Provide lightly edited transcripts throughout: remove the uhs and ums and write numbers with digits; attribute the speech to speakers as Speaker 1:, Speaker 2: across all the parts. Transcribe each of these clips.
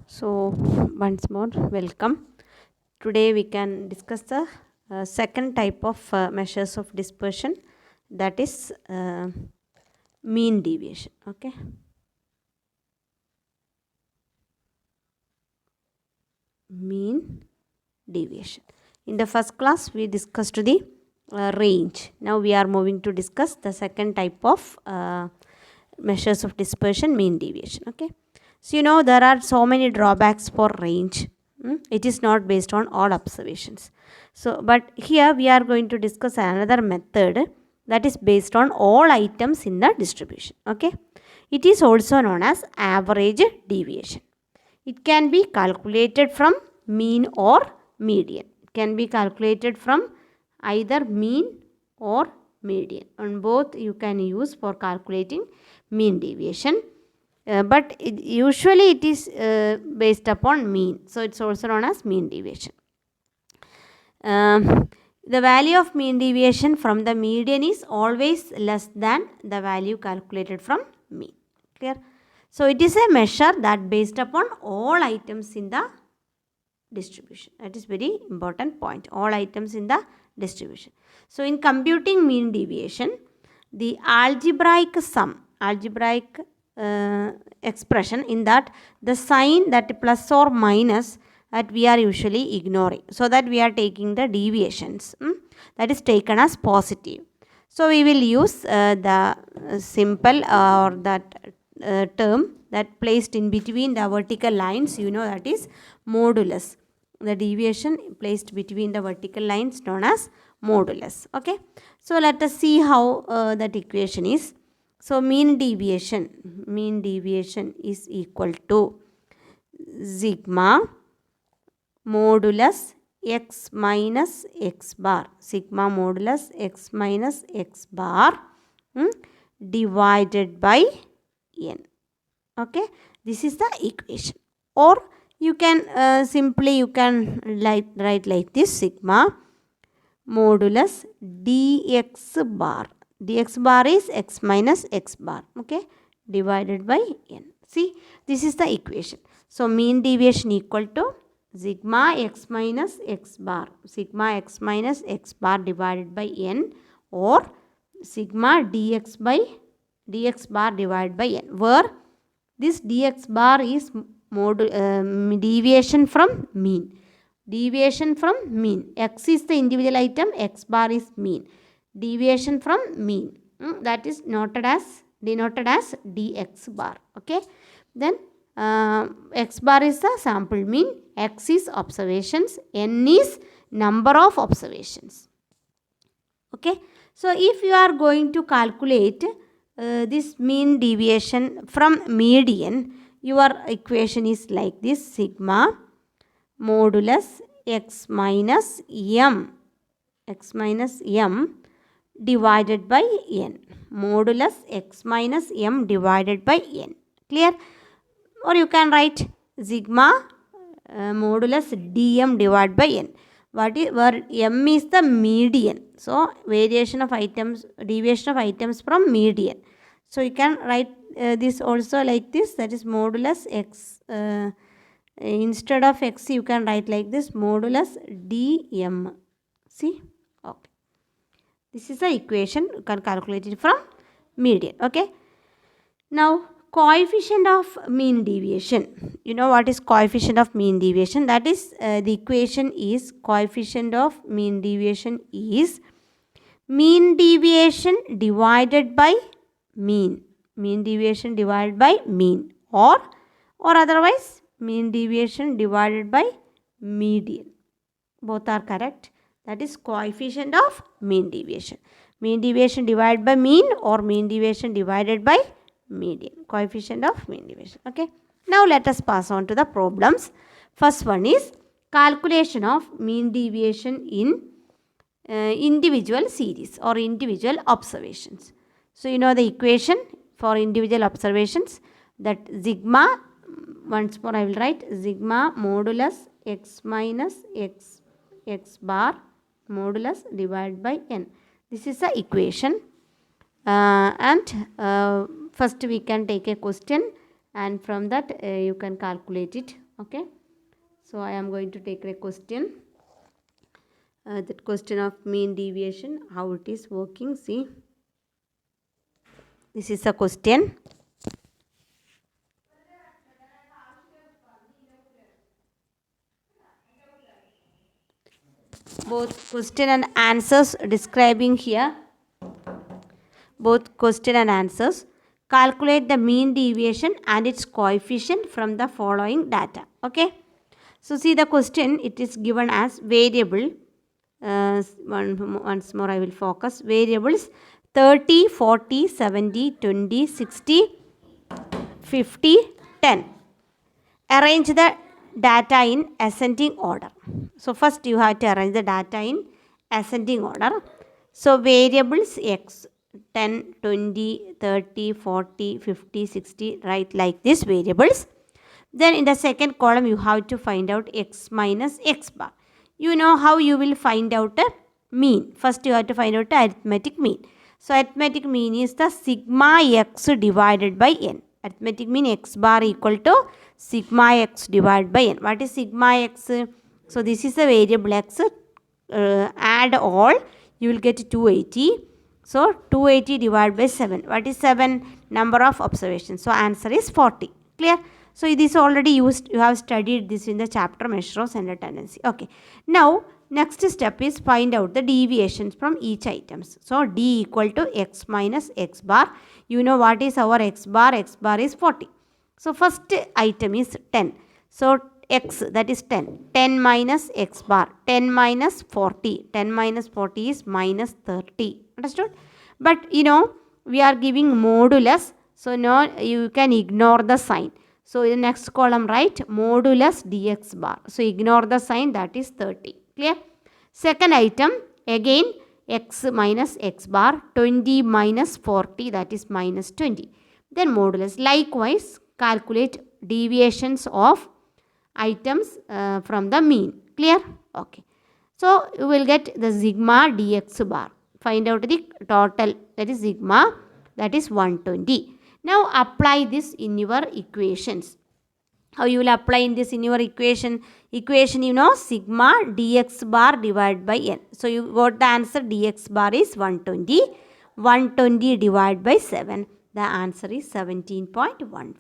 Speaker 1: So, once more, welcome. Today we can discuss the second type of measures of dispersion, that is mean deviation. Okay, mean deviation. In the first class, we discussed the range. Now we are moving to discuss the second type of measures of dispersion, mean deviation. Okay, so there are so many drawbacks for range. It is not based on all observations. So, but here we are going to discuss another method that is based on all items in the distribution. Okay, it is also known as average deviation. It can be calculated from mean or median. It can be calculated from either mean or median. On both you can use for calculating mean deviation. But usually it is based upon mean. So it's also known as mean deviation. The value of mean deviation from the median is always less than the value calculated from mean. Clear? So it is a measure that based upon all items in the distribution. That is very important point. All items in the distribution. So in computing mean deviation, the algebraic sum, algebraic expression in that the sign that plus or minus that we are usually ignoring, so that we are taking the deviations that is taken as positive. So we will use the simple or that term that placed in between the vertical lines, that is modulus. The deviation placed between the vertical lines known as modulus. Okay, so let us see how that equation is. So mean deviation is equal to sigma modulus x minus x bar, sigma modulus x minus x bar divided by n. Okay, this is the equation. Or you can simply write like this: sigma modulus dx bar. Dx bar is x minus x bar. Okay, divided by n. See, this is the equation. So mean deviation equal to sigma x minus x bar, sigma x minus x bar divided by n, or sigma dx bar divided by n, where this dx bar is deviation from mean. Deviation from mean. X is the individual item, x bar is mean. Deviation from mean, that is denoted as dx bar. Okay, then x bar is the sample mean, x is observations, n is number of observations. Okay, so if you are going to calculate this mean deviation from median, your equation is like this: sigma modulus x minus m divided by n, modulus x minus m divided by n. Clear? Or you can write sigma modulus dm divided by n. Where m is the median, so deviation of items from median. So you can write this also like this, that is modulus x, instead of x you can write like this: modulus dm. See, okay, this is the equation. You can calculate it from median. Okay, now coefficient of mean deviation. You know what is coefficient of mean deviation? That is the equation is coefficient of mean deviation is mean deviation divided by mean. Mean deviation divided by mean, or otherwise mean deviation divided by median. Both are correct. That is coefficient of mean deviation. Mean deviation divided by mean or mean deviation divided by median. Coefficient of mean deviation. Okay. Now let us pass on to the problems. First one is calculation of mean deviation in individual series or individual observations. So you know the equation for individual observations, that sigma, once more I will write sigma modulus x minus x bar modulus divided by n. This is the equation. And first we can take a question and from that you can calculate it. Okay, so I am going to take a question, that question of mean deviation, how it is working. See, this is a question. Both question and answers describing here, both question and answers. Calculate the mean deviation and its coefficient from the following data. Okay, so see the question, it is given as variable. Once more I will focus. Variables 30, 40, 70, 20, 60, 50, 10. Arrange the data in ascending order. So first you have to arrange the data in ascending order. So variables x, 10, 20, 30, 40, 50, 60, write like this variables. Then in the second column you have to find out x minus x bar. You know how you will find out a mean. First you have to find out the arithmetic mean. So arithmetic mean is the sigma x divided by n. Arithmetic mean x bar equal to sigma x divided by n. What is sigma x? So this is the variable x. Add all, you will get 280. So 280 divided by 7. What is 7? Number of observations. So answer is 40. Clear? So this already used, you have studied this in the chapter measure of center tendency. Okay. Now next step is find out the deviations from each items. So d equal to x minus x bar. You know what is our x bar? X bar is 40. So first item is 10. So x, that is 10. 10 minus x bar. 10 minus 40. 10 minus 40 is minus 30. Understood? But you know, we are giving modulus. So now you can ignore the sign. So in the next column write modulus dx bar. So ignore the sign, that is 30. Clear? Second item, again x minus x bar. 20 minus 40, that is minus 20. Then modulus. Likewise calculate deviations of items from the mean. Clear? Okay. So you will get the sigma dx bar. Find out the total, that is sigma, that is 120. Now apply this in your equations. How you will apply in this in your equation? Equation, you know, sigma dx bar divided by n. So you got the answer, dx bar is 120. 120 divided by 7. The answer is 17.14.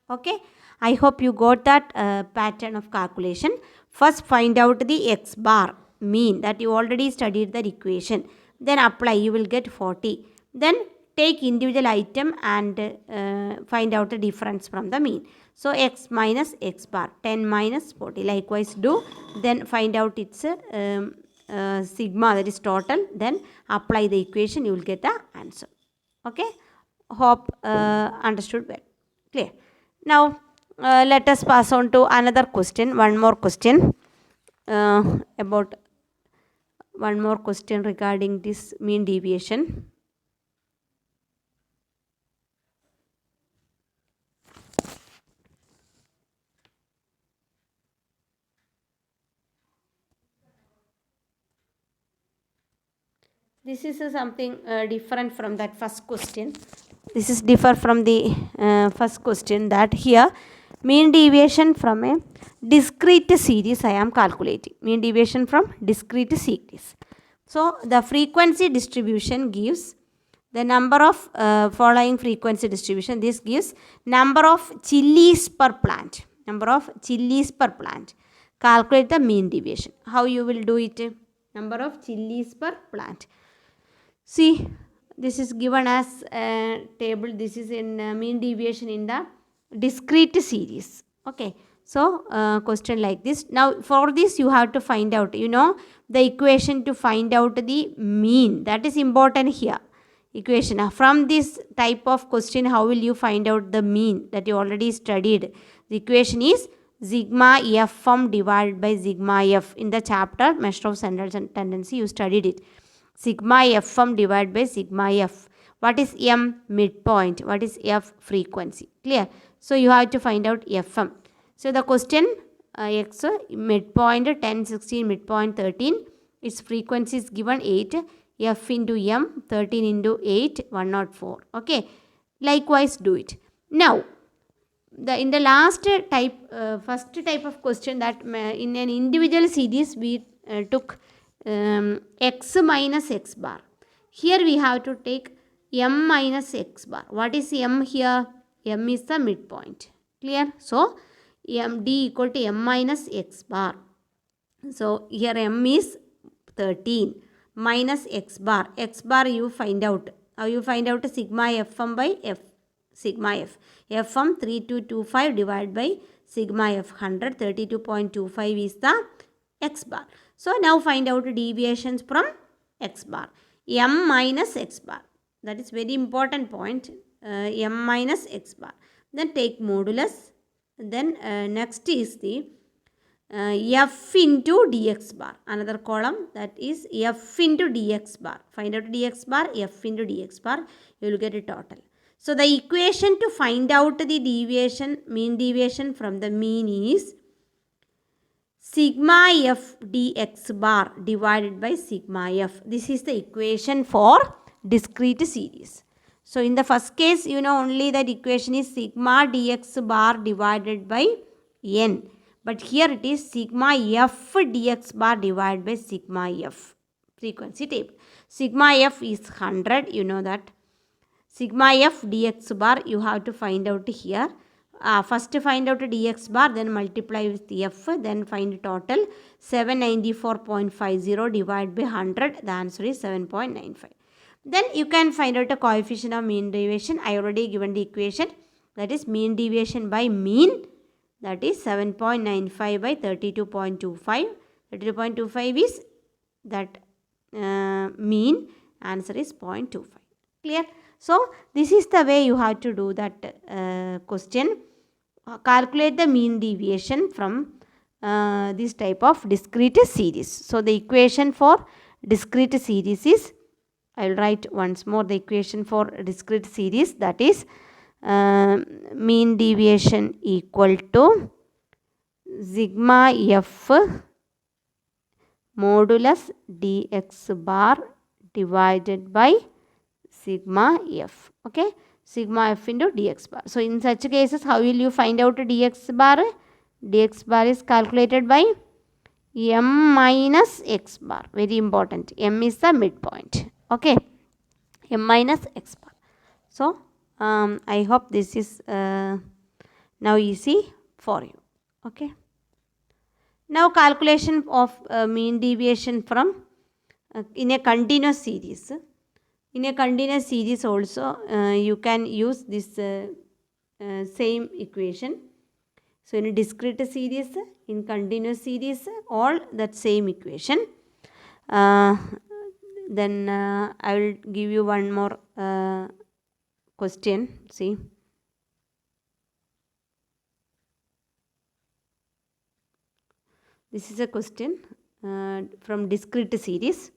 Speaker 1: Okay. I hope you got that pattern of calculation. First find out the x bar mean, that you already studied the equation. Then apply, you will get 40. Then take individual item and find out the difference from the mean. So x minus x bar, 10 minus 40. Likewise do. Then find out its sigma, that is total. Then apply the equation, you will get the answer. Okay. Hope understood well. Clear. Now let us pass on to another question. One more question about one more question regarding this mean deviation. This is something different from that first question. This is differ from the first question, that here mean deviation from a discrete series I am calculating. Mean deviation from discrete series. So the frequency distribution gives the number of following frequency distribution. This gives number of chilies per plant. Number of chilies per plant. Calculate the mean deviation. How you will do it? Number of chilies per plant. See, this is given as a table. This is in mean deviation in the discrete series. Okay. So, question like this. Now, for this you have to find out, you know, the equation to find out the mean. That is important here. Equation. From this type of question, how will you find out the mean that you already studied? The equation is sigma fm divided by sigma f. In the chapter measure of center tendency, you studied it. Sigma fm divided by sigma f. What is m? Midpoint. What is f? Frequency. Clear? So you have to find out fm. So the question x midpoint 10, 16, midpoint 13. Its frequency is given 8. F into m, 13 into 8, 104. Okay. Likewise do it. Now in the last type, first type of question, that in an individual series we took x minus x bar. Here we have to take m minus x bar. What is m here? M is the midpoint. Clear? So m d equal to m minus x bar. So here m is 13 minus x bar. X bar you find out. How you find out? Sigma fm by f. Sigma f. Fm 3225 divided by sigma f 100. 32.25 is the x bar. So now find out deviations from x bar. M minus x bar. That is very important point. M minus x bar. Then take modulus. Then next is the f into dx bar. Another column, that is f into dx bar. Find out dx bar, f into dx bar. You will get a total. So the equation to find out the deviation, mean deviation from the mean is sigma f dx bar divided by sigma f. This is the equation for discrete series. So in the first case, you know only that equation is sigma dx bar divided by n. But here it is sigma f dx bar divided by sigma f. Frequency table. Sigma f is 100, you know that. Sigma f dx bar you have to find out here. First find out dx bar, then multiply with f, then find total. 794.50 divided by 100. The answer is 7.95. Then you can find out a coefficient of mean deviation. I already given the equation. That is mean deviation by mean. That is 7.95 by 32.25. 32.25 is that mean. Answer is 0.25. Clear? So this is the way you have to do that question. Calculate the mean deviation from this type of discrete series. So the equation for discrete series is, I will write once more the equation for discrete series, that is mean deviation equal to sigma f modulus dx bar divided by sigma f. Okay, sigma f into dx bar. So in such cases, how will you find out dx bar? Dx bar is calculated by m minus x bar. Very important. M is the midpoint. Okay, m minus x bar. So I hope this is now easy for you. Okay. Now calculation of mean deviation from in a continuous series. In a continuous series also you can use this same equation. So in a discrete series, in continuous series, all that same equation. Then I will give you one more question. See. This is a question from discrete series.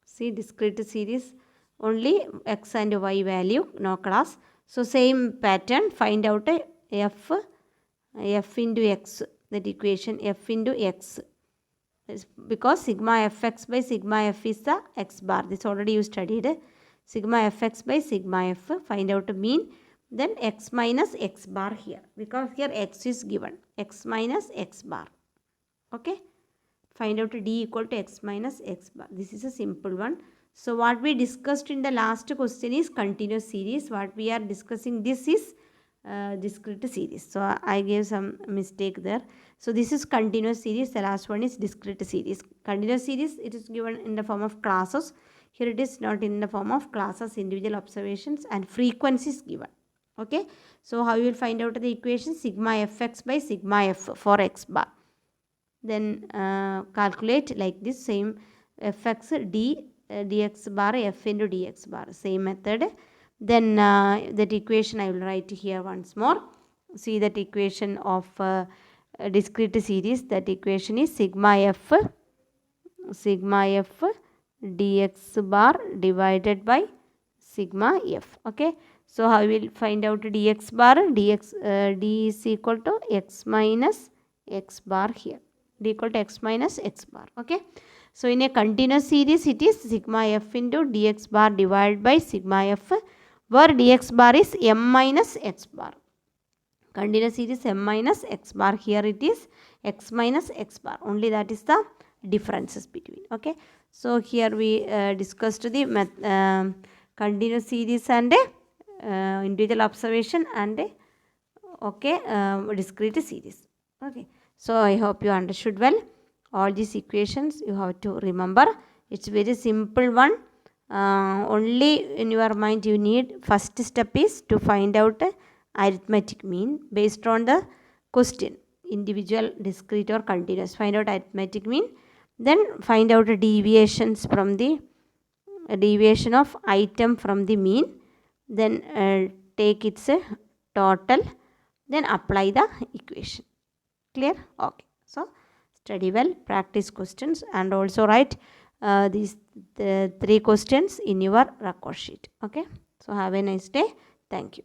Speaker 1: See, discrete series, only x and y value, no class. So same pattern, find out f into x, that equation f into x. Because sigma fx by sigma f is the x bar. This already you studied. Sigma fx by sigma f, find out mean. Then x minus x bar here. Because here x is given. X minus x bar. Okay. Find out d equal to x minus x bar. This is a simple one. So what we discussed in the last question is continuous series. What we are discussing this is discrete series. So I gave some mistake there. So this is continuous series. The last one is discrete series. Continuous series, it is given in the form of classes. Here it is not in the form of classes, individual observations, and frequencies given. Okay. So how you will find out the equation? Sigma fx by sigma f for x bar. Then calculate like this, same fx d dx bar f into dx bar, same method. Then that equation I will write here once more. See that equation of discrete series, that equation is sigma f dx bar divided by sigma f. Okay. So how we will find out dx bar? D is equal to x minus x bar here. D equal to x minus x bar. Okay. So in a continuous series, it is sigma f into dx bar divided by sigma f, where dx bar is m minus x bar. continuous series m minus x bar. Here it is x minus x bar. Only that is the differences between. Okay. So here we discussed the continuous series and individual observation and discrete series. Okay. So I hope you understood well. All these equations you have to remember. It's very simple one. Only in your mind you need, first step is to find out arithmetic mean based on the question, individual, discrete or continuous. Find out arithmetic mean, then find out the deviations from the deviation of item from the mean, then take its total, then apply the equation. Clear? Okay. So study well, practice questions, and also write these the 3 questions in your record sheet. Okay. So have a nice day. Thank you.